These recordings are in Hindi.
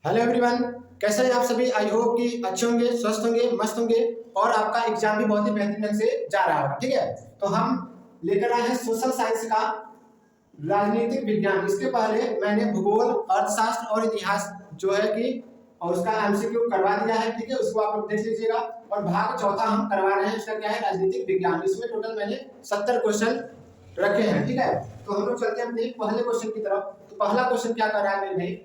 हेलो एवरीवन, कैसे हैं आप सभी। आई होप कि अच्छे होंगे, स्वस्थ होंगे, मस्त होंगे और आपका एग्जाम भी बहुत ही बेहतरीन ढंग से जा रहा होगा। ठीक है, तो हम लेकर आए हैं सोशल साइंस का राजनीतिक विज्ञान। इसके पहले मैंने भूगोल, अर्थशास्त्र और इतिहास जो है कि और उसका एमसीक्यू करवा दिया है। ठीक है, उसको आप लोग देख लीजिएगा। और भाग चौथा हम करवा रहे हैं, उसका क्या है, राजनीतिक विज्ञान। इसमें टोटल मैंने 70 क्वेश्चन रखे हैं। ठीक है, तो हम लोग चलते हैं अपने पहले क्वेश्चन की तरफ। तो पहला क्वेश्चन क्या कर रहा है मेरे भाई,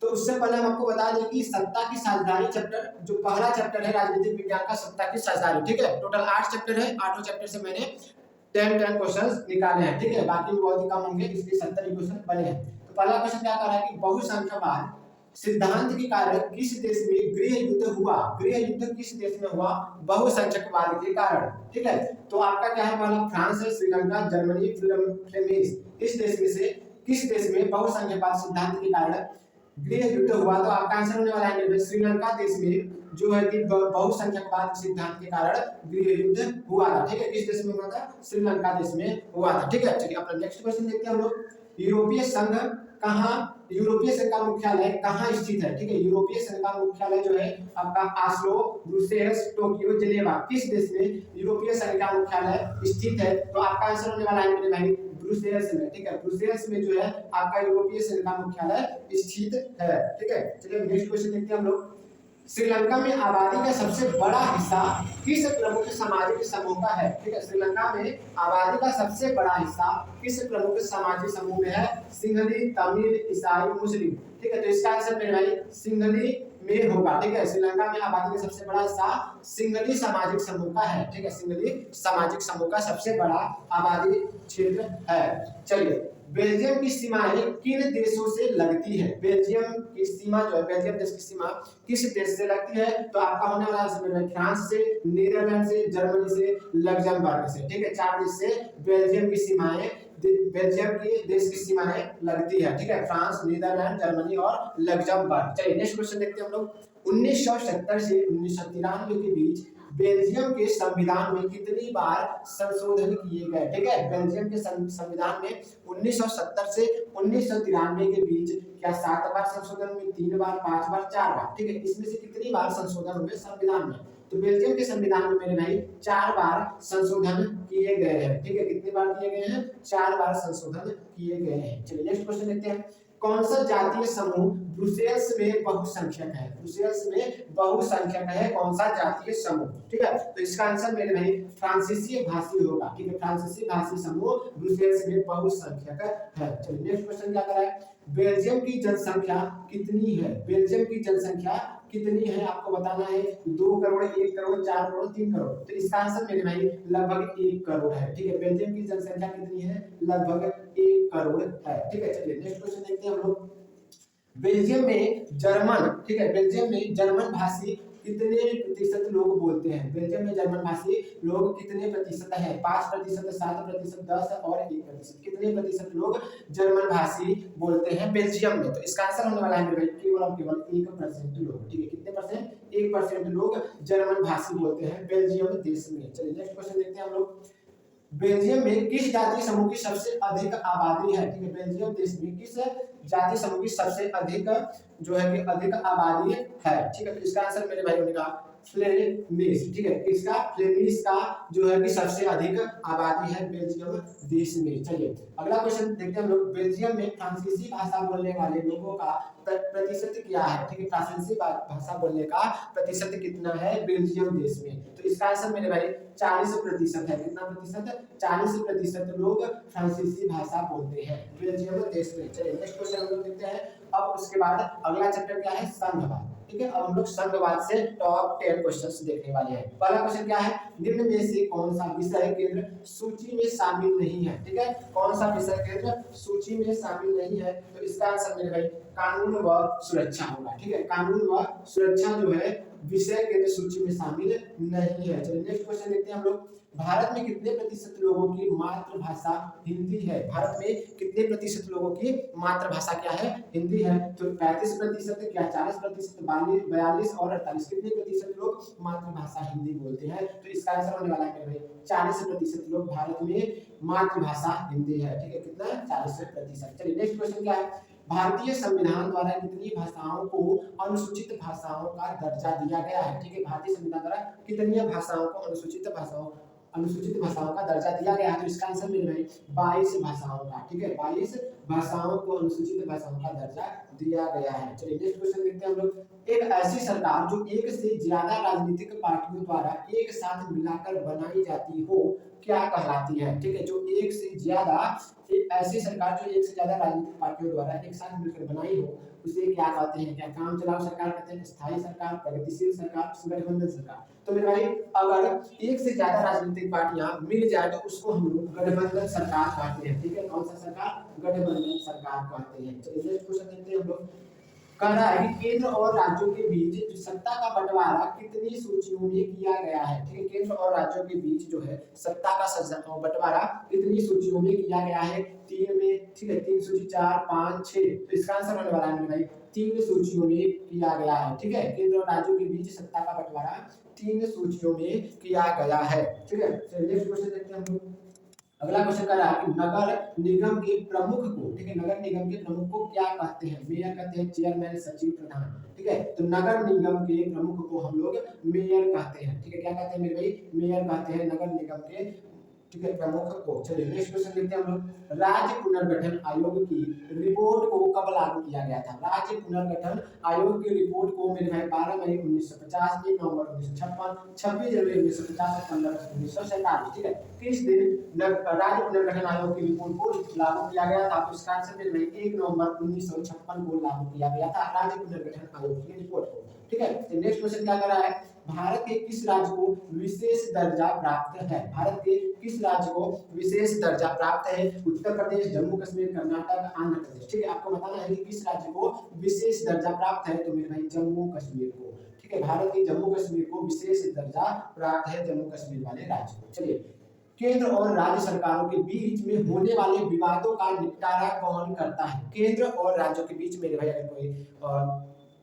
तो उससे पहले हम आपको बता दें कि सत्ता की साझेदारी चैप्टर जो पहला चैप्टर है राजनीतिक विज्ञान का, सत्ता की साझेदारी। ठीक है, टोटल 8 चैप्टर है, 8 चैप्टर से मैंने 10 क्वेश्चंस निकाले हैं। ठीक है, बाकी बहुत ही कम होंगे, इसलिए 70 ही क्वेश्चन बने हैं। तो पहला क्वेश्चन क्या कर रहा है कि बहुसंख्यवाद सिद्धांत के कारण किस देश में गृह युद्ध हुआ। गृह युद्ध किस देश में हुआ, बहुसंख्यकवाद के कारण। ठीक है, तो आपका क्या है, पहला फ्रांस है, श्रीलंका, जर्मनी, फ्लेमिश। इस देश में से किस देश में बहुसंख्यकवाद सिद्धांत के कारण गृह युद्ध हुआ। तो आपका आंसर होने वाला है श्रीलंका देश में जो है कि बहुसंख्यकवाद सिद्धांत के कारण गृह युद्ध हुआ था। ठीक है, किस देश में हुआ था, श्रीलंका देश में हुआ था। ठीक है, चलिए अपना नेक्स्ट क्वेश्चन देखते हैं हम लोग। यूरोपीय संघ कहाँ, यूरोपीय संघ का मुख्यालय कहाँ स्थित है। ठीक है, यूरोपीय संघ का मुख्यालय जो है आपका आस्लो, ब्रुसेल्स, टोक्यो, जिनेवा, किस देश में यूरोपीय संघ का मुख्यालय स्थित है। तो आपका आंसर होने वाला है मेरे भाई ब्रुसेल्स में। ठीक है, ब्रुसेल्स में जो है आपका यूरोपीय संघ का मुख्यालय स्थित है। ठीक है, चलिए नेक्स्ट क्वेश्चन देखते हैं हम लोग। श्रीलंका में आबादी का सबसे बड़ा हिस्सा किस प्रमुख सामाजिक समूह का है। ठीक है, श्रीलंका में आबादी का सबसे बड़ा हिस्सा किस प्रमुख सामाजिक समूह में है, सिंहली, तमिल, ईसाई, मुस्लिम। ठीक है, तो इसका आंसर मेरे भाई सिंहली में होगा। ठीक है, श्रीलंका में आबादी का सबसे बड़ा हिस्सा सिंहली सामाजिक समूह का है। ठीक है, सिंहली सामाजिक समूह का सबसे बड़ा आबादी क्षेत्र है। चलिए, बेल्जियम की सीमाएं किन देशों से लगती है। बेल्जियम की सीमा जो है, बेल्जियम देश की सीमा किस देश से लगती है। तो आपका होने वाला है फ्रांस से, नीदरलैंड से, जर्मनी से, लग्जमबर्ग से। ठीक है, 4 देश से बेल्जियम की सीमाएं, बेल्जियम की देश की सीमाएं लगती है। ठीक है, फ्रांस, नीदरलैंड, जर्मनी और लग्जमबर्ग। चलिए नेक्स्ट क्वेश्चन देखते हैं हम लोग। 1970 से 1993 के बीच बेल्जियम के संविधान में कितनी बार संशोधन किए गए। ठीक है, बेल्जियम के संविधान में 1970 से 1993 के बीच क्या 7 बार संशोधन हुए, 3 बार, 5 बार, 4 बार। ठीक है, इसमें से कितनी बार संशोधन हुए संविधान में। तो बेल्जियम के संविधान में मेरे भाई 4 बार संशोधन किए गए हैं। ठीक है, कितनी बार किए गए हैं, 4 बार संशोधन किए गए हैं। चलिए नेक्स्ट क्वेश्चन देखते हैं। कौन सा जातीय समूह ब्रुसेल्स में बहुसंख्यक है। ब्रुसेल्स में बहुसंख्यक है कौन सा जातीय समूह। ठीक है, तो इसका आंसर मेरे भाई फ्रांसीसी भाषी होगा। ठीक है, फ्रांसीसी भाषी समूह ब्रुसेल्स में बहुसंख्यक है। चलिए नेक्स्ट क्वेश्चन क्या कर रहा है, बेल्जियम की जनसंख्या कितनी है। बेल्जियम की जनसंख्या कितनी है आपको बताना है। 2 करोड़, 1 करोड़, 4 करोड़, 3 करोड़। तो इसका आंसर मेरे भाई लगभग 1 करोड़ है। ठीक है, बेल्जियम की जनसंख्या कितनी है, लगभग 1 करोड़ है। ठीक है, चलिए नेक्स्ट क्वेश्चन देखते हैं हम लोग। बेल्जियम में जर्मन, ठीक है, बेल्जियम में जर्मन भाषी कितने प्रतिशत लोग बोलते हैं। बेल्जियम में जर्मन भाषी लोग कितने प्रतिशत है, 5%, 7%, 10 और 1%। कितने प्रतिशत लोग जर्मन भाषी बोलते हैं बेल्जियम में। तो इसका आंसर होने वाला है मेरे भाई केवल और केवल 1% लोग। ठीक है, कितने परसेंट, 1% लोग जर्मन भाषी बोलते हैं बेल्जियम देश में। चलिए नेक्स्ट क्वेश्चन देखते हैं हम लोग। बेल्जियम में किस जातीय समूह की सबसे अधिक आबादी है। ठीक है, बेल्जियम देश में किस जातीय समूह की सबसे अधिक जो है कि अधिक आबादी है। ठीक है, तो इसका आंसर मेरे भाई होगा फ्लेमिश। ठीक है, इसका फ्लेमिश का जो है कि सबसे अधिक आबादी है बेल्जियम देश में। चलिए अगला क्वेश्चन देखते हैं हम लोग। बेल्जियम में फ्रांसीसी भाषा बोलने वाले लोगों का प्रतिशत क्या है। ठीक है, फ्रांसीसी भाषा बोलने का प्रतिशत कितना है बेल्जियम देश में। तो इसका आंसर मेरे भाई 40% है। कितना प्रतिशत, 40% लोग फ्रांसीसी भाषा बोलते हैं बेल्जियम देश में। चलिए नेक्स्ट क्वेश्चन हम लोग देखते हैं। अब उसके बाद अगला चैप्टर क्या है, संघवाद। ठीक है, अब हम लोग संघवाद से टॉप 10 क्वेश्चंस देखने वाले हैं। पहला क्वेश्चन क्या है, निम्न में से कौन सा विषय केंद्र सूची में शामिल नहीं है। ठीक है, कौन सा विषय केंद्र सूची में शामिल नहीं है। तो इसका आंसर मेरे भाई कानून व सुरक्षा होगा। ठीक है, कानून व सुरक्षा जो है विषय केंद्र सूची में शामिल नहीं है। चलिए नेक्स्ट क्वेश्चन देखते हैं हम लोग। भारत में कितने प्रतिशत लोगों की मातृभाषा हिंदी है। भारत में कितने प्रतिशत लोगों की मातृभाषा क्या है, हिंदी है। तो 35%, क्या 40%, 42 और 48, कितने प्रतिशत लोग मातृभाषा हिंदी बोलते हैं। तो इसका आंसर होने वाला है 40% लोग भारत में मातृभाषा हिंदी है। ठीक है, कितना 40%। चलिए नेक्स्ट क्वेश्चन क्या है, भारतीय संविधान द्वारा कितनी भाषाओं को अनुसूचित भाषाओं का दर्जा दिया गया है? ठीक है, भारतीय संविधान द्वारा कितनी भाषाओं को अनुसूचित भाषाओं का दर्जा दिया गया है? तो इसका आंसर मेरे भाई 22 भाषाओं का। ठीक है, 22 भाषाओं को अनुसूचित भाषाओं का दर्जा दिया गया है। चलिए नेक्स्ट क्वेश्चन देखते हैं हम लोग। एक ऐसी सरकार जो एक से ज्यादा राजनीतिक पार्टियों द्वारा एक साथ मिलाकर बनाई जाती हो क्या कहलाती है? ठीक है, जो एक से ज्यादा, एक ऐसी सरकार जो एक से ज्यादा राजनीतिक पार्टियों द्वारा एक साथ मिलकर बनाई हो उसे क्या कहते हैं? क्या काम चलाऊ सरकार कहते हैं, स्थायी सरकार, प्रगतिशील सरकार, गठबंधन सरकार? तो मेरे भाई अगर एक से ज्यादा राजनीतिक पार्टियां मिल जाए तो उसको हम लोग गठबंधन सरकार कहते हैं। ठीक है, कौन सा सरकार? गठबंधन सरकार कहते हैं। चलिए नेक्स्ट क्वेश्चन देखते हैं हम लोग। कह रहा है कि केंद्र और राज्यों के बीच जो सत्ता का बंटवारा कितनी सूचियों में किया गया है? ठीक है, केंद्र और राज्यों के बीच जो है सत्ता का बंटवारा कितनी सूचियों में किया गया है? 3 में। ठीक है, 3 सूची, 4, 5, 6। तो इसका आंसर होने वाला है भाई 3 सूचियों में किया गया है। ठीक है, केंद्र और राज्यों के बीच सत्ता का बंटवारा 3 सूचियों में किया गया है। ठीक है, चलिए नेक्स्ट क्वेश्चन देखते हैं हम लोग। अगला क्वेश्चन कर रहा है कि नगर निगम के प्रमुख को, ठीक है, नगर निगम के प्रमुख को क्या कहते हैं? मेयर कहते हैं, चेयरमैन, सचिव, प्रधान। ठीक है, तो नगर निगम के प्रमुख को हम लोग मेयर कहते हैं। ठीक है, क्या कहते हैं मेरे भाई? मेयर कहते हैं नगर निगम के, ठीक है, प्रमुख को। चलिए नेक्स्ट क्वेश्चन देखते हैं हम लोग। राज्य पुनर्गठन आयोग की रिपोर्ट को कब लागू किया गया था? राज्य पुनर्गठन आयोग की रिपोर्ट को मेरे भाई 12 मई 1950, 1 नवंबर 1956, 26 जनवरी 1950 और 15 अगस्त 1947। ठीक है, किस दिन राज्य पुनर्गठन आयोग की रिपोर्ट को लागू किया गया था? तो इसका आंसर मेरे भाई 1 नवंबर 1956 को लागू किया गया था राज्य पुनर्गठन आयोग की रिपोर्ट को। ठीक है, नेक्स्ट क्वेश्चन क्या कर रहा है? भारत के किस राज्य को विशेष दर्जा प्राप्त है? भारत के किस राज्य को विशेष दर्जा प्राप्त है? उत्तर प्रदेश, जम्मू कश्मीर, कर्नाटक, आंध्र प्रदेश। ठीक है, आपको बताना है कि किस राज्य को विशेष दर्जा प्राप्त है। तो मेरे भाई जम्मू कश्मीर को। ठीक है, भारत के जम्मू कश्मीर को विशेष दर्जा प्राप्त है, जम्मू कश्मीर वाले राज्य को। चलिए, केंद्र और राज्य सरकारों के बीच में होने वाले विवादों का निपटारा कौन करता है? केंद्र और राज्यों के बीच मेरे भाई अगर कोई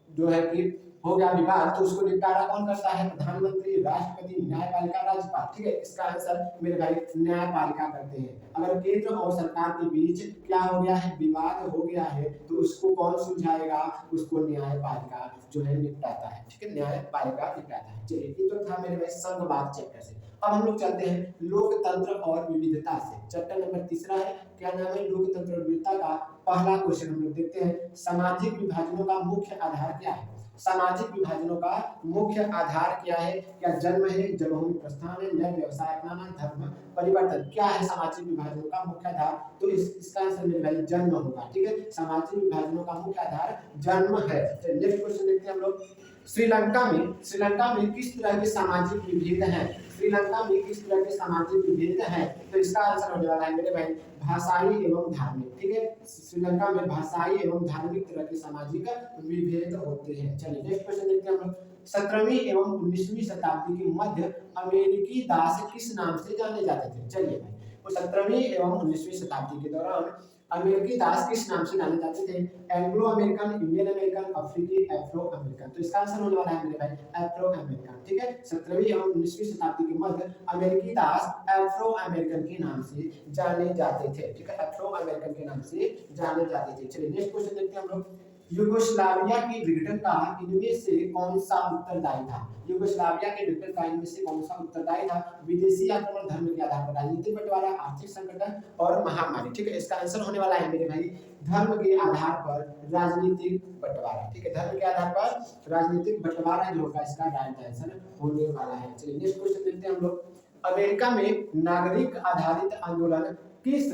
जो है कि हो गया विवाद तो उसको निपटारा कौन करता है? प्रधानमंत्री, राष्ट्रपति, न्यायपालिका, राज्यपाल। ठीक है, इसका आंसर मेरे भाई न्यायपालिका करते हैं। अगर केंद्र और सरकार के बीच क्या हो गया है? विवाद हो गया है तो उसको कौन सुलझाएगा? उसको न्यायपालिका जो है निपटाता है। ठीक है, न्यायपालिका निपटाता है। चलिए, ये तो था मेरे भाई संघवाद चैप्टर से। अब हम लोग चलते हैं लोकतंत्र और विविधता से। चैप्टर नंबर 3 है, क्या नाम है? लोकतंत्र और विविधता का पहला क्वेश्चन हम लोग देखते हैं। सामाजिक विभाजनों का मुख्य आधार क्या है? सामाजिक विभाजनों का मुख्य आधार क्या है? क्या जन्म है, जन्मभूमि प्रस्थान है, नए व्यवसाय अपनाना, धर्म परिवर्तन? क्या है सामाजिक विभाजनों का मुख्य आधार? तो इसका आंसर मेरे भाई जन्म होगा। ठीक है, सामाजिक विभाजनों का मुख्य आधार जन्म है। नेक्स्ट क्वेश्चन देखते हैं हम लोग। श्रीलंका में किस तरह के सामाजिक विभेद हैं? श्रीलंका में किस तरह के सामाजिक विभेद हैं? तो इसका आंसर होने वाला है मेरे भाई भाषाई एवं धार्मिक। ठीक है, श्रीलंका में भाषाई एवं धार्मिक तरह के सामाजिक विभेद होते हैं। चलिए नेक्स्ट क्वेश्चन देखते हैं हम लोग। 17वीं एवं 19वीं शताब्दी के मध्य अमेरिकी दास किस नाम से जाने जाते थे? चलिए भाई, वो 17वीं एवं 19वीं शताब्दी के दौरान अमेरिकी दास किस नाम से जाने जाते थे? एंग्लो अमेरिकन, इंडियन अमेरिकन, अफ्रीकी, एफ्रो अमेरिकन। तो इसका आंसर होने वाला है मेरे भाई एफ्रो अमेरिकन। ठीक है, 17वीं एवं 19वीं शताब्दी के मध्य अमेरिकी दास एफ्रो अमेरिकन के नाम से जाने जाते थे। ठीक है, एफ्रो अमेरिकन के नाम से जाने जाते थे। चलिए नेक्स्ट क्वेश्चन देखते हैं हम लोग। यूगोस्लाविया की विघटन का इनमें से कौन सा उत्तरदायी था? यूगोस्लाविया के विघटन का इनमें से कौन सा उत्तरदायी था? विदेशी आक्रमण, धर्म के आधार पर राजनीतिक बंटवारा, आर्थिक संकट और महामारी। ठीक है, इसका आंसर होने वाला है मेरे भाई धर्म के आधार पर राजनीतिक बंटवारा। ठीक है, धर्म के आधार पर राजनीतिक बंटवारा जो होगा इसका राइट आंसर होने वाला है। चलिए नेक्स्ट क्वेश्चन देखते हैं हम लोग। अमेरिका में नागरिक आधारित आंदोलन किस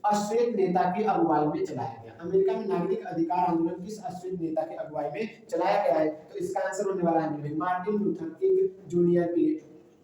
अश्वेत नेता की अगुवाई में चलाया गया? अमेरिका में नागरिक अधिकार आंदोलन किस अश्वेत नेता की अगुवाई में चलाया गया है? तो इसका आंसर होने वाला है मार्टिन लूथर किंग जूनियर की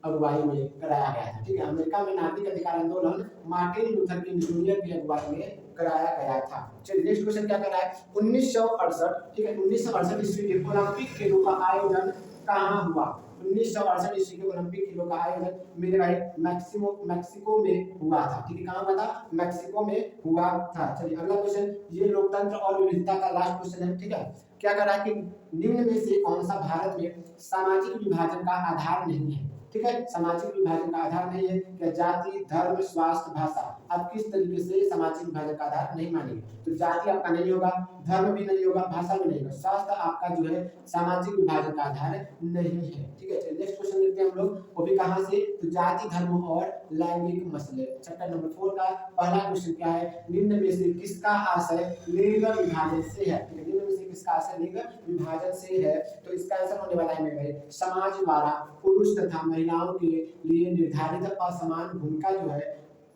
अगुवाई में कराया गया था। ठीक है, अमेरिका में नागरिक अधिकार आंदोलन मार्टिन लूथर किंग जूनियर की अगुवाई में कराया गया था। चलिए नेक्स्ट क्वेश्चन क्या कर रहा है? 1968, ठीक है, 1968 ईस्वी के ओलंपिक खेलों का आयोजन कहाँ हुआ? 1968 ईस्वी के ओलंपिक खेलों का आयोजन मेरे भाई मैक्सिको में हुआ था। ठीक है, कहाँ हुआ था? मैक्सिको में हुआ था। चलिए अगला क्वेश्चन, ये लोकतंत्र और विविधता का लास्ट क्वेश्चन है। ठीक है, क्या कर रहा है कि निम्न में से कौन सा भारत में सामाजिक विभाजन का आधार नहीं है? ठीक है। सामाजिक विभाजन का आधार नहीं है क्या जाति, धर्म, स्वास्थ्य, भाषा। आप किस तरीके से सामाजिक विभाजन का आधार नहीं मानेंगे, तो जाति आपका नहीं होगा, धर्म भी नहीं होगा, भाषा भी नहीं होगा, स्वास्थ्य आपका जो है सामाजिक विभाजन का आधार नहीं है, ठीक है। चलिए नेक्स्ट क्वेश्चन देखते हैं हम लोग, वो भी कहां से, तो जाति, धर्म और लैंगिक मसले। चैप्टर नंबर 4 का पहला क्वेश्चन क्या है, निम्न में से किसका आशय लिंग विभाजन से है, निम्न में से किसका आशय लिंग विभाजन से है, तो इसका आंसर होने वाला है मेरे भाई समाज द्वारा पुरुष तथा महिलाओं के लिए निर्धारित असमान भूमिका जो है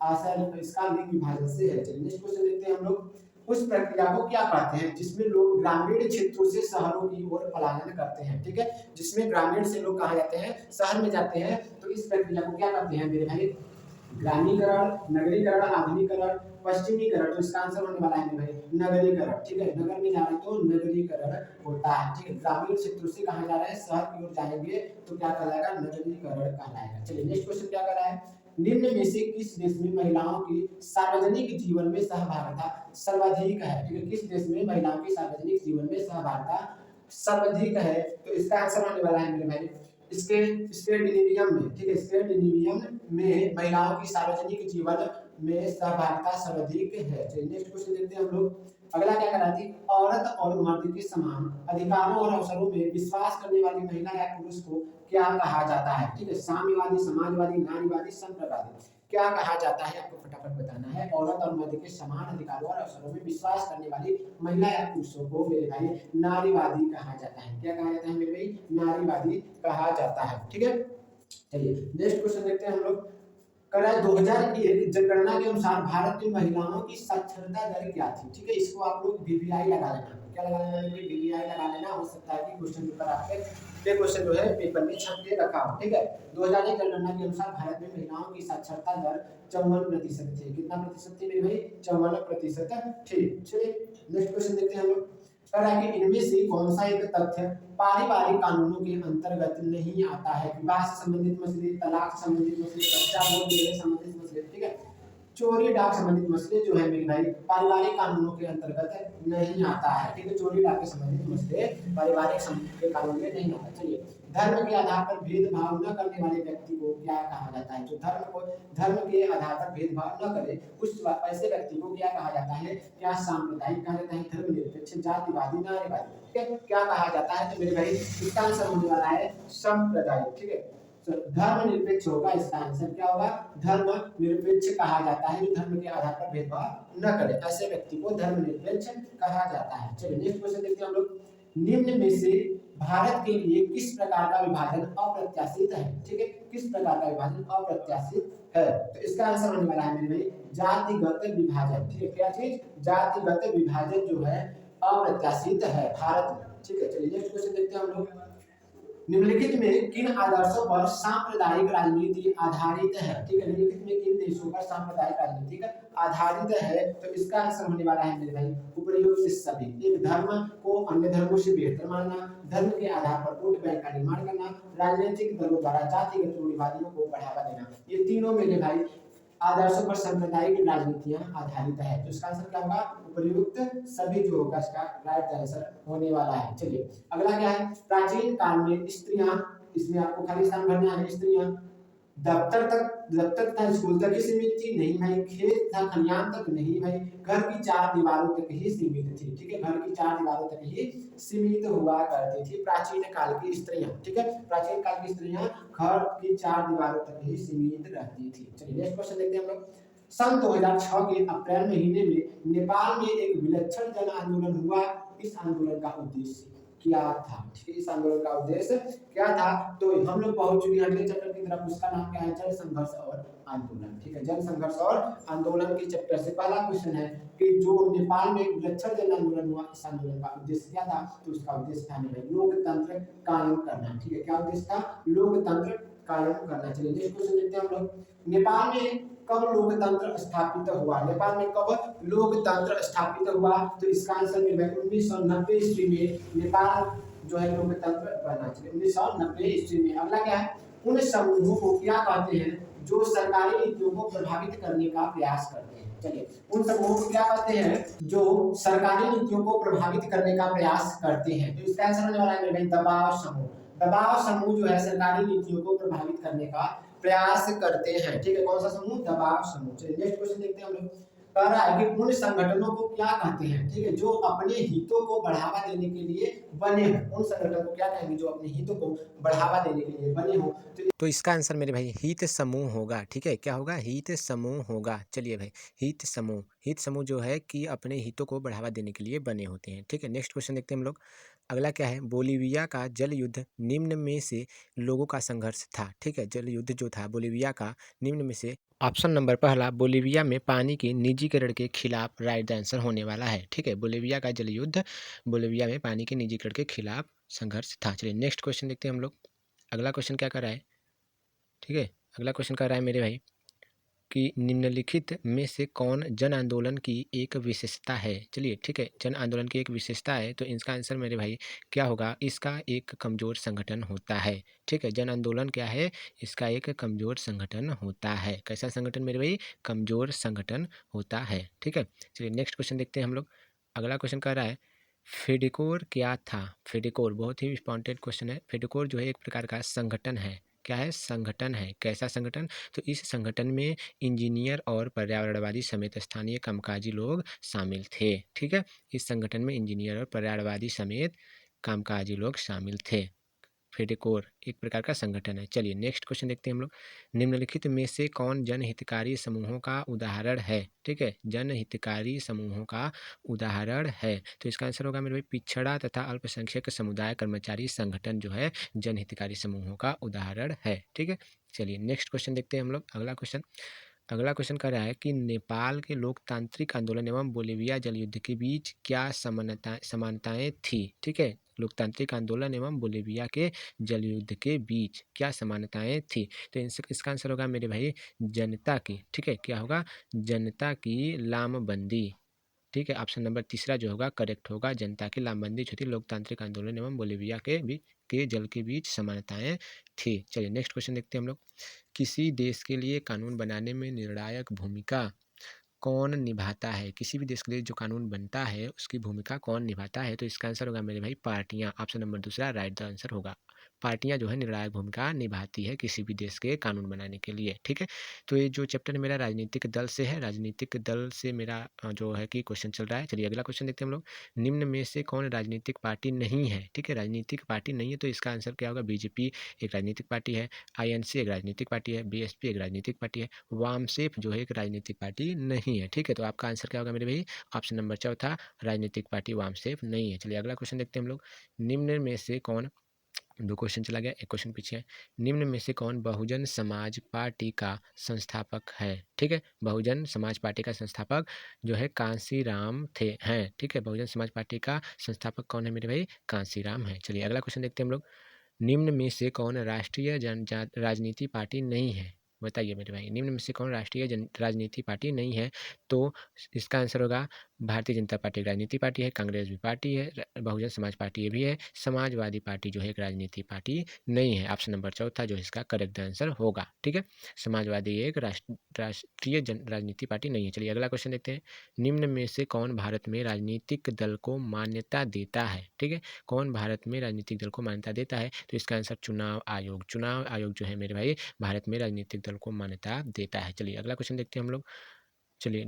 आशय इसका लिंग विभाजन से है। चलिए नेक्स्ट क्वेश्चन देखते हैं हम लोग, उस प्रक्रिया को क्या कहते हैं जिसमें लोग ग्रामीण क्षेत्रों से शहरों की ओर पलायन करते हैं, ठीक है। जिसमें ग्रामीण से लोग कहाँ जाते हैं, शहर में जाते हैं, तो इस प्रक्रिया को क्या कहते हैं मेरे भाई, ग्रामीणीकरण, नगरीकरण, आधुनिकीकरण, पश्चिमीकरण। तो इसका आंसर होने वाला है मेरे भाई नगरीकरण, ठीक है। नगर में जा रहे हैं तो नगरीकरण होता है, ठीक है। ग्रामीण क्षेत्रों से कहाँ जा रहे हैं, शहर की ओर जाएंगे तो क्या कहलाएगा, नगरीकरण कहलाएगा। चलिए नेक्स्ट क्वेश्चन क्या कर रहा है, निम्न में से किस देश में महिलाओं की सार्वजनिक जीवन में सहभागिता सर्वाधिक है, ठीक है। किस देश में महिलाओं की सार्वजनिक जीवन में सहभागिता सर्वाधिक है, तो इसका आंसर होने वाला है मेरे भाई स्कैंडिनेवियम में, ठीक है। स्कैंडिनेवियम में महिलाओं की सार्वजनिक जीवन में सहभागिता सर्वाधिक है। चलिए नेक्स्ट क्वेश्चन देखते हैं हम लोग, अगला क्या करा थी, औरत और मर्द के समान अधिकारों और अवसरों में विश्वास करने वाली महिला या पुरुष को क्या कहा जाता है, ठीक है। साम्यवादी, समाजवादी, नारीवादी, संप्रदायवादी, क्या कहा जाता है आपको फटाफट बताना है। औरत और मर्द के समान अधिकारों और अवसरों में विश्वास करने वाली महिला या पुरुषों को मेरे भाई नारीवादी कहा जाता है। क्या कहा जाता है मेरे भाई, नारीवादी कहा जाता है, ठीक है। चलिए नेक्स्ट क्वेश्चन देखते हैं हम लोग, करा 2001 जनगणना के अनुसार भारत में महिलाओं की साक्षरता दर क्या थी, ठीक है। इसको आप लोग वीवीआई लगा लेना, क्या लगा लेना, वीवीआई लगा लेना, हो सकता है कि क्वेश्चन पेपर आपके ये क्वेश्चन जो है पेपर में छप के रखा हो, ठीक है। 2001 जनगणना के अनुसार भारत में महिलाओं की साक्षरता दर 54% थी। कितना प्रतिशत थी मेरे भाई, 54% थी। चलिए नेक्स्ट क्वेश्चन देखते हैं हम लोग, कह रहा है कि इनमें से कौन सा एक तथ्य पारिवारिक कानूनों के अंतर्गत नहीं आता है, विवाह से संबंधित मसले, तलाक से संबंधित मसले, बच्चा बोल देने से संबंधित मसले, ठीक है। चोरी डाक संबंधित मसले जो है मेरे भाई पारिवारिक कानूनों के अंतर्गत नहीं आता है, ठीक है। चोरी डाक के संबंधित मसले पारिवारिक के कानून में नहीं आता। चलिए धर्म के आधार पर भेदभाव न करने वाले व्यक्ति को क्या कहा जाता है, जो धर्म के आधार पर भेदभाव न करे उस ऐसे व्यक्ति को क्या कहा जाता है, क्या सांप्रदायिक कहा जाता है, धर्मनिरपेक्ष, जातिवादी, नारीवादी, ठीक है। क्या कहा जाता है, तो मेरे भाई इसका आंसर होने वाला है सांप्रदायिक, ठीक है। धर्म निरपेक्ष होगा, इसका आंसर क्या होगा, धर्म निरपेक्ष कहा जाता है, जो धर्म के आधार पर भेदभाव न करे ऐसे व्यक्ति को धर्म निरपेक्ष कहा जाता है। चलिए नेक्स्ट क्वेश्चन देखते हैं हम लोग, निम्न में से भारत के लिए किस प्रकार का विभाजन अप्रत्याशित है, ठीक है। किस प्रकार का विभाजन अप्रत्याशित है, तो इसका आंसर होने वाला है मेरे भाई जातिगत विभाजन, ठीक है। क्या चीज, जातिगत विभाजन जो है अप्रत्याशित है भारत में, ठीक है। चलिए नेक्स्ट क्वेश्चन देखते हैं हम लोग, निम्नलिखित में किन आदर्शों पर सांप्रदायिक राजनीति आधारित है, ठीक है। निम्नलिखित में किन देशों पर सांप्रदायिक राजनीति आधारित है, तो इसका आंसर होने वाला है मेरे भाई उपयुक्त सभी, एक धर्म को अन्य धर्मों से बेहतर मानना, धर्म के आधार पर वोट बैंक का निर्माण करना, राजनीतिक दलों द्वारा जातिगत रूढ़िवादियों को बढ़ावा देना, ये तीनों मेरे भाई आदर्शों पर सांप्रदायिक राजनीतियां आधारित है। तो इसका आंसर क्या होगा, उपयुक्त सभी जो होगा इसका राइट आंसर होने वाला है। चलिए अगला क्या है, प्राचीन काल में स्त्रियां, इसमें आपको खाली स्थान भरना है, स्त्रियां दफ्तर तक स्कूल तक ही सीमित थी, नहीं भाई, खेत था खलियान तक नहीं भाई, घर की चार दीवारों तक ही सीमित थी, ठीक है। घर की चार दीवारों तक ही सीमित हुआ करती थी प्राचीन काल की स्त्रियां, ठीक है। प्राचीन काल की स्त्रियां घर की चार दीवारों तक ही सीमित रहती थी। चलिए नेक्स्ट क्वेश्चन देखते हैं हम लोग, सन 2006 के अप्रैल महीने में नेपाल में एक विलक्षण जन आंदोलन हुआ, इस आंदोलन का उद्देश्य क्या था, ठीक है। इस आंदोलन का उद्देश्य क्या था, तो हम लोग पहुंच चुके हैं अगले चैप्टर की तरफ, उसका नाम क्या है, जन संघर्ष और आंदोलन, ठीक है। जन संघर्ष और आंदोलन के चैप्टर से पहला क्वेश्चन है कि जो नेपाल में विलक्षण जन आंदोलन हुआ, इस आंदोलन का उद्देश्य क्या था, तो उसका उद्देश्य था लोकतंत्र कायम करना, ठीक है। क्या उद्देश्य था, लोकतंत्र कायम करना। चलिए नेक्स्ट क्वेश्चन देखते हैं हम लोग, नेपाल में कब लोकतंत्र स्थापित हुआ, नेपाल में कब लोकतंत्र स्थापित हुआ, तो इसका आंसर में 1990 ईस्वी में नेपाल जो है लोकतंत्र बना, चलिए 1990 ईस्वी में। अगला क्या है, उन समूहों को क्या कहते हैं जो सरकारी नीतियों को प्रभावित करने का प्रयास करते हैं, चलिए उन समूहों को क्या कहते हैं जो सरकारी नीतियों को प्रभावित करने का प्रयास करते हैं, तो इसका आंसर होने वाला है दबाव समूह। दबाव समूह जो है सरकारी नीतियों को प्रभावित करने का प्रयास करते हैं। ठीक है, कौन सा समूह? दबाव समूह। चलिए नेक्स्ट क्वेश्चन देखते हैं हम लोग। कह रहा है कि उन संगठनों को क्या कहते हैं? ठीक है, जो अपने हितों को बढ़ावा देने के लिए बने हो। उन संगठनों को क्या कहेंगे? जो अपने हितों को बढ़ावा देने के लिए बने हो। तो इसका आंसर मेरे भाई हित समूह होगा। ठीक है, क्या होगा? हित समूह होगा। चलिए भाई, हित समूह, हित समूह जो है कि अपने हितों को बढ़ावा देने के लिए बने होते हैं। ठीक है, नेक्स्ट क्वेश्चन देखते हैं हम लोग। अगला क्या है? बोलीविया का जल युद्ध निम्न में से लोगों का संघर्ष था। ठीक है, जल युद्ध जो था बोलीविया का, निम्न में से ऑप्शन नंबर पहला, बोलीविया में पानी के निजीकरण के खिलाफ राइट आंसर होने वाला है। ठीक है, बोलीविया का जल युद्ध बोलीविया में पानी के निजीकरण के खिलाफ संघर्ष था। चलिए नेक्स्ट क्वेश्चन देखते हैं हम लोग। अगला क्वेश्चन क्या कर रहा है? ठीक है, अगला क्वेश्चन कर रहा है मेरे भाई कि निम्नलिखित में से कौन जन आंदोलन की एक विशेषता है? चलिए ठीक है, जन आंदोलन की एक विशेषता है तो इसका आंसर मेरे भाई क्या होगा? इसका एक कमजोर संगठन होता है। ठीक है, जन आंदोलन क्या है? इसका एक कमजोर संगठन होता है। कैसा संगठन मेरे भाई? कमजोर संगठन होता है। ठीक है, चलिए नेक्स्ट क्वेश्चन देखते हैं हम लोग। अगला क्वेश्चन कर रहा है फेडिकोर क्या था? फेडिकोर बहुत ही इंपॉर्टेंट क्वेश्चन है। फेडिकोर जो है एक प्रकार का संगठन है। क्या है? संगठन है। कैसा संगठन? तो इस संगठन में इंजीनियर और पर्यावरणवादी समेत स्थानीय कामकाजी लोग शामिल थे। ठीक है, इस संगठन में इंजीनियर और पर्यावरणवादी समेत कामकाजी लोग शामिल थे। फेडेकोर एक प्रकार का संगठन है। चलिए नेक्स्ट क्वेश्चन देखते हैं हम लोग। निम्नलिखित में से कौन जनहितकारी समूहों का उदाहरण है? ठीक है, जनहितकारी समूहों का उदाहरण है तो इसका आंसर होगा मेरे भाई पिछड़ा तथा अल्पसंख्यक समुदाय कर्मचारी संगठन जो है जनहितकारी समूहों का उदाहरण है। ठीक है, चलिए नेक्स्ट क्वेश्चन देखते हैं हम लोग। अगला क्वेश्चन कह रहा है कि नेपाल के लोकतांत्रिक आंदोलन एवं बोलीविया जल युद्ध के बीच क्या समानताएं थी? ठीक है, लोकतांत्रिक आंदोलन एवं बोलीविया के जल युद्ध के बीच क्या समानताएं थी? तो इसका आंसर होगा मेरे भाई जनता की। ठीक है, क्या होगा? जनता की लामबंदी। ठीक है, ऑप्शन नंबर तीसरा जो होगा करेक्ट होगा। जनता की लामबंदी जो थी लोकतांत्रिक आंदोलन एवं बोलीविया के जल के बीच समानताएं थी। चलिए नेक्स्ट क्वेश्चन देखते हैं हम लोग। किसी देश के लिए कानून बनाने में निर्णायक भूमिका कौन निभाता है? किसी भी देश के लिए जो कानून बनता है उसकी भूमिका कौन निभाता है? तो इसका आंसर होगा मेरे भाई पार्टियां। ऑप्शन नंबर दूसरा राइट द आंसर होगा। पार्टियां जो है निर्णायक भूमिका निभाती है किसी भी देश के कानून बनाने के लिए। ठीक है, तो ये जो चैप्टर मेरा राजनीतिक दल से है, राजनीतिक दल से मेरा जो है कि क्वेश्चन चल रहा है। चलिए अगला क्वेश्चन देखते हैं हम लोग। निम्न में से कौन राजनीतिक पार्टी नहीं है? ठीक है, राजनीतिक पार्टी नहीं है तो इसका आंसर क्या होगा? बीजेपी एक राजनीतिक पार्टी है, आईएनसी एक राजनीतिक पार्टी है, बीएसपी एक राजनीतिक पार्टी है, वामसेफ जो है एक राजनीतिक पार्टी नहीं है। ठीक है, तो आपका आंसर क्या होगा मेरे भाई? ऑप्शन नंबर चौथा राजनीतिक पार्टी वामसेफ नहीं है। चलिए अगला क्वेश्चन देखते हैं हम लोग। निम्न में से कौन, दो क्वेश्चन चला गया, एक क्वेश्चन पीछे है। निम्न में से कौन बहुजन समाज पार्टी का संस्थापक है? ठीक है, बहुजन समाज पार्टी का संस्थापक जो है कांसीराम थे हैं। ठीक है, बहुजन समाज पार्टी का संस्थापक कौन है मेरे भाई? कांसीराम है। चलिए अगला क्वेश्चन देखते हैं हम लोग। निम्न में से कौन राष्ट्रीय राजनीति पार्टी नहीं है? बताइए मेरे भाई, निम्न में से कौन राष्ट्रीय राजनीति पार्टी नहीं है? तो इसका आंसर होगा भारतीय जनता पार्टी एक राजनीति पार्टी है, कांग्रेस भी पार्टी है, बहुजन समाज पार्टी ये भी है, समाजवादी पार्टी जो है एक राजनीति पार्टी नहीं है। ऑप्शन नंबर चौथा जो इसका करेक्ट आंसर होगा। ठीक है, समाजवादी एक राष्ट्रीय राजनीति पार्टी नहीं है। चलिए अगला क्वेश्चन देखते हैं। निम्न में से कौन भारत में राजनीतिक दल को मान्यता देता है? ठीक है, कौन भारत में राजनीतिक दल को मान्यता देता है? तो इसका आंसर चुनाव आयोग। चुनाव आयोग जो है मेरे भाई भारत में राजनीतिक दल को मान्यता देता है। चलिए अगला क्वेश्चन देखते हैं हम लोग। चलिए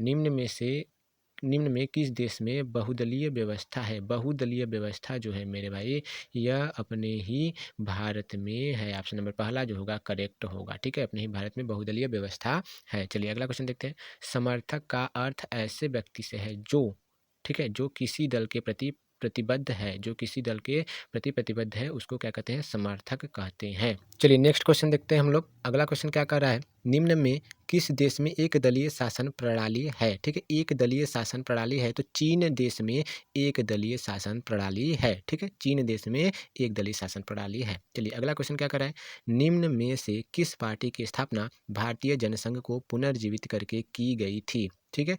निम्न में किस देश में बहुदलीय व्यवस्था है? बहुदलीय व्यवस्था जो है मेरे भाई यह अपने ही भारत में है। ऑप्शन नंबर पहला जो होगा करेक्ट होगा। ठीक है, अपने ही भारत में बहुदलीय व्यवस्था है। चलिए अगला क्वेश्चन देखते हैं। समर्थक का अर्थ ऐसे व्यक्ति से है जो, ठीक है, जो किसी दल के प्रति प्रतिबद्ध है, जो किसी दल के प्रति प्रतिबद्ध है उसको क्या कहते हैं? समर्थक कहते हैं। चलिए नेक्स्ट क्वेश्चन देखते हैं हम लोग। अगला क्वेश्चन क्या कर रहा है? निम्न में किस देश में एक दलीय शासन प्रणाली है? ठीक है, एक दलीय शासन प्रणाली है तो चीन देश में एक दलीय शासन प्रणाली है। ठीक है, चीन देश में एक दलीय शासन प्रणाली है। चलिए अगला क्वेश्चन क्या कर रहा है? निम्न में से किस पार्टी की स्थापना भारतीय जनसंघ को पुनर्जीवित करके की गई थी? ठीक है,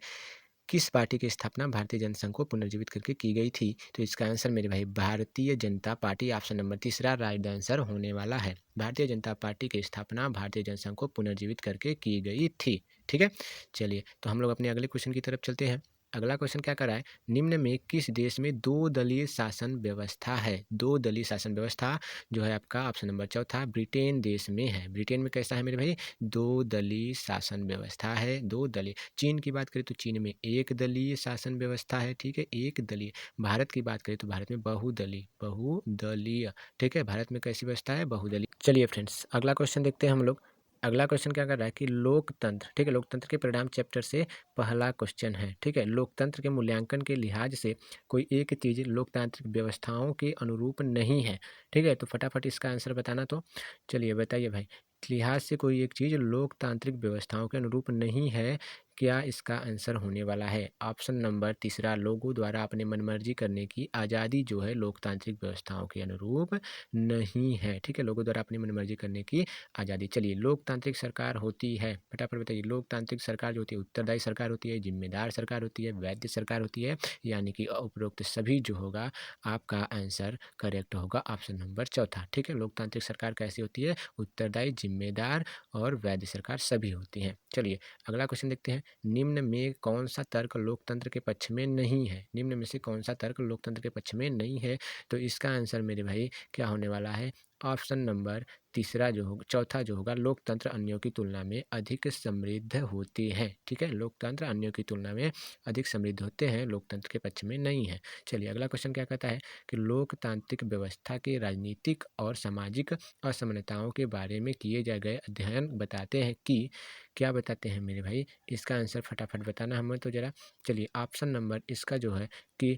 किस पार्टी की स्थापना भारतीय जनसंघ को पुनर्जीवित करके की गई थी? तो इसका आंसर मेरे भाई Bharatiya Janata party. Option number तीसरा राइट आंसर होने वाला है। भारतीय जनता पार्टी की स्थापना भारतीय जनसंघ को पुनर्जीवित करके की गई थी। ठीक है, चलिए तो हम लोग अपने अगले क्वेश्चन की तरफ चलते हैं। अगला क्वेश्चन क्या कर रहा है, निम्न में किस देश में दो दलीय शासन व्यवस्था है? दो दलीय शासन व्यवस्था जो है आपका ऑप्शन नंबर चौथा ब्रिटेन देश में है। ब्रिटेन में कैसा है मेरे भाई? दो दलीय शासन व्यवस्था है, दो दलीय। चीन की बात करें तो चीन में एक दलीय शासन व्यवस्था है, ठीक है, एक दलीय। भारत की बात करें तो भारत में बहुदलीय, बहुदलीय, ठीक है। भारत में कैसी व्यवस्था है? बहुदलीय। चलिए फ्रेंड्स, अगला क्वेश्चन देखते हैं हम लोग। अगला क्वेश्चन क्या कर रहा है कि लोकतंत्र, ठीक है, लोकतंत्र के परिणाम चैप्टर से पहला क्वेश्चन है, ठीक है। लोकतंत्र के मूल्यांकन के लिहाज से कोई एक चीज़ लोकतांत्रिक व्यवस्थाओं के अनुरूप नहीं है, ठीक है। तो फटाफट इसका आंसर बताना। तो चलिए बताइए भाई, लिहाज से कोई एक चीज़ लोकतांत्रिक व्यवस्थाओं के अनुरूप नहीं है, क्या इसका आंसर होने वाला है? ऑप्शन नंबर तीसरा, लोगों द्वारा अपने मनमर्जी करने की आज़ादी जो है लोकतांत्रिक व्यवस्थाओं के अनुरूप नहीं है, ठीक है। लोगों द्वारा अपनी मनमर्जी करने की आज़ादी। चलिए, लोकतांत्रिक सरकार होती है, फटाफट बताइए, लोकतांत्रिक सरकार जो होती है उत्तरदायी सरकार होती है, जिम्मेदार सरकार होती है, वैध सरकार होती है, यानी कि उपरोक्त सभी जो होगा आपका आंसर करेक्ट होगा ऑप्शन नंबर चौथा, ठीक है। लोकतांत्रिक सरकार कैसी होती है? उत्तरदायी, जिम्मेदार और वैध सरकार सभी होती हैं। चलिए अगला क्वेश्चन देखते हैं, निम्न में कौन सा तर्क लोकतंत्र के पक्ष में नहीं है? निम्न में से कौन सा तर्क लोकतंत्र के पक्ष में नहीं है? तो इसका आंसर मेरे भाई क्या होने वाला है? ऑप्शन नंबर तीसरा जो होगा, चौथा जो होगा, लोकतंत्र अन्यों की तुलना में अधिक समृद्ध होती है, ठीक है। लोकतंत्र अन्यों की तुलना में अधिक समृद्ध होते हैं, लोकतंत्र के पक्ष में नहीं है। चलिए अगला क्वेश्चन क्या कहता है कि लोकतांत्रिक व्यवस्था के राजनीतिक और सामाजिक असमानताओं के बारे में किए जा गए अध्ययन बताते हैं कि, क्या बताते हैं मेरे भाई? इसका आंसर फटाफट बताना हमें तो ज़रा। चलिए ऑप्शन नंबर इसका जो है कि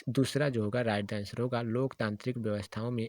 दूसरा जो होगा राइट आंसर होगा, लोकतांत्रिक व्यवस्थाओं में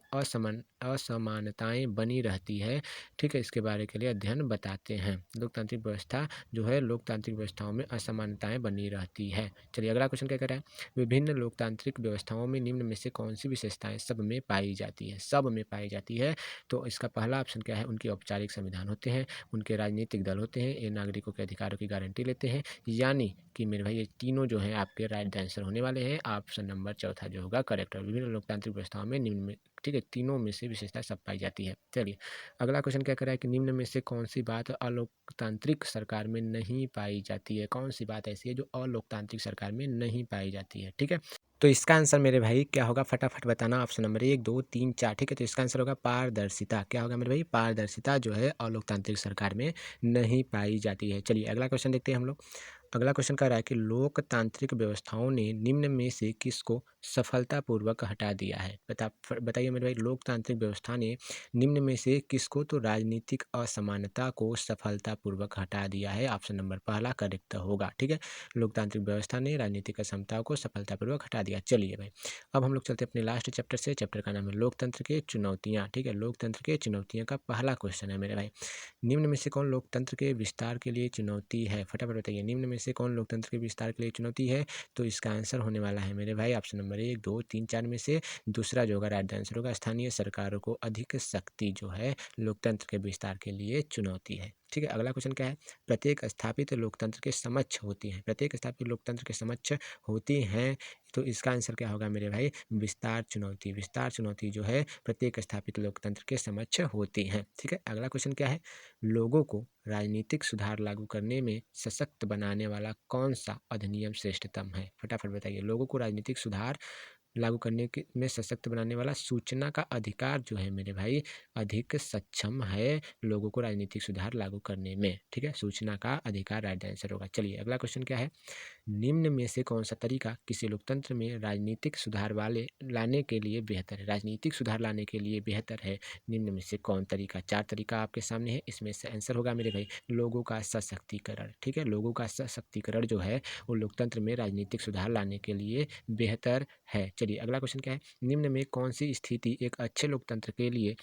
असमानताएं बनी रहती है, ठीक है। इसके बारे के लिए अध्ययन बताते हैं, लोकतांत्रिक व्यवस्था जो है, लोकतांत्रिक व्यवस्थाओं में असमानताएं बनी रहती है। चलिए अगला क्वेश्चन क्या कह रहा है, विभिन्न लोकतांत्रिक व्यवस्थाओं में निम्न में से कौन सी विशेषताएं सब में पाई जाती है? सब में पाई जाती है। तो इसका पहला ऑप्शन क्या है? उनके औपचारिक संविधान होते हैं, उनके राजनीतिक दल होते हैं, ये नागरिकों के अधिकारों की गारंटी लेते हैं, यानी कि मेरे भाई ये तीनों जो हैं आपके राइट आंसर होने वाले हैं। ऑप्शन नंबर चौथा जो होगा करेक्ट है। विभिन्न लोकतांत्रिक व्यवस्थाओं में निम्न में, ठीक है, तीनों में से विशेषता सब पाई जाती है। चलिए अगला क्वेश्चन क्या कर रहा है कि निम्न में से कौन सी बात अलोकतांत्रिक सरकार में नहीं पाई जाती है? कौन सी बात ऐसी है जो अलोकतांत्रिक सरकार में नहीं पाई जाती है, ठीक है। तो इसका आंसर मेरे भाई क्या होगा? फटाफट बताना। ऑप्शन नंबर 1 2 3 4, ठीक है। तो इसका आंसर होगा पारदर्शिता। क्या होगा मेरे भाई? पारदर्शिता जो है अलोकतांत्रिक सरकार में नहीं पाई जाती है। चलिए अगला क्वेश्चन देखते हैं हम लोग। अगला क्वेश्चन कह रहा है कि लोकतांत्रिक व्यवस्थाओं ने निम्न में से किसको सफलतापूर्वक हटा दिया है? बताइए मेरे भाई, लोकतांत्रिक व्यवस्था ने निम्न में से किसको, तो राजनीतिक असमानता को सफलतापूर्वक हटा दिया है। ऑप्शन नंबर पहला करेक्ट होगा, ठीक है। लोकतांत्रिक व्यवस्था ने राजनीतिक असमता को सफलतापूर्वक हटा दिया। चलिए भाई, अब हम लोग चलते हैं अपने लास्ट चैप्टर से। चैप्टर का नाम है लोकतंत्र के चुनौतियाँ, ठीक है। लोकतंत्र के चुनौतियाँ का पहला क्वेश्चन है मेरे भाई, निम्न में से कौन लोकतंत्र के विस्तार के लिए चुनौती है? फटाफट बताइए, निम्न में से कौन लोकतंत्र के विस्तार के लिए चुनौती है? तो इसका आंसर होने वाला है मेरे भाई ऑप्शन नंबर 1 2 3 4 में से दूसरा जो होगा राइट आंसर होगा, स्थानीय सरकारों को अधिक शक्ति जो है लोकतंत्र के विस्तार के लिए चुनौती है, ठीक है। अगला क्वेश्चन क्या है, प्रत्येक स्थापित लोकतंत्र के समक्ष होती है, प्रत्येक स्थापित लोकतंत्र के समक्ष होती हैं। तो इसका आंसर क्या होगा मेरे भाई? विस्तार चुनौती। विस्तार चुनौती जो है प्रत्येक स्थापित लोकतंत्र के समक्ष होती है, ठीक है। अगला क्वेश्चन क्या है, लोगों को राजनीतिक सुधार लागू करने में सशक्त बनाने वाला कौन सा अधिनियम श्रेष्ठतम है? फटाफट बताइए, लोगों को राजनीतिक सुधार लागू करने के में सशक्त बनाने वाला सूचना का अधिकार जो है मेरे भाई अधिक सक्षम है लोगों को राजनीतिक सुधार लागू करने में, ठीक है। सूचना का अधिकार राइट आंसर होगा। चलिए अगला क्वेश्चन क्या है, निम्न में से कौन सा तरीका किसी लोकतंत्र में राजनीतिक सुधार वाले लाने के लिए बेहतर है? राजनीतिक सुधार लाने के लिए बेहतर है, निम्न में से कौन तरीका? 4 तरीका आपके सामने है, इसमें से आंसर होगा मेरे भाई लोगों का सशक्तिकरण, ठीक है। लोगों का सशक्तिकरण जो है वो लोकतंत्र में राजनीतिक सुधार लाने के लिए बेहतर है। चलिए अगला क्वेश्चन क्या है, निम्न में कौन सी स्थिति एक अच्छे लोकतंत्र के लिए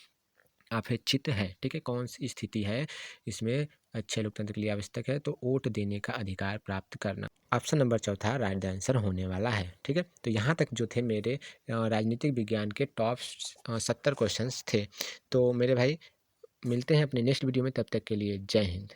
अपेक्षित है? ठीक है, कौन सी स्थिति है इसमें अच्छे लोकतंत्र के लिए आवश्यक है? तो वोट देने का अधिकार प्राप्त करना। ऑप्शन नंबर चौथा राइट आंसर होने वाला है, ठीक है। तो यहाँ तक जो थे मेरे राजनीतिक विज्ञान के टॉप 70 क्वेश्चंस थे। तो मेरे भाई मिलते हैं अपने नेक्स्ट वीडियो में, तब तक के लिए जय हिंद।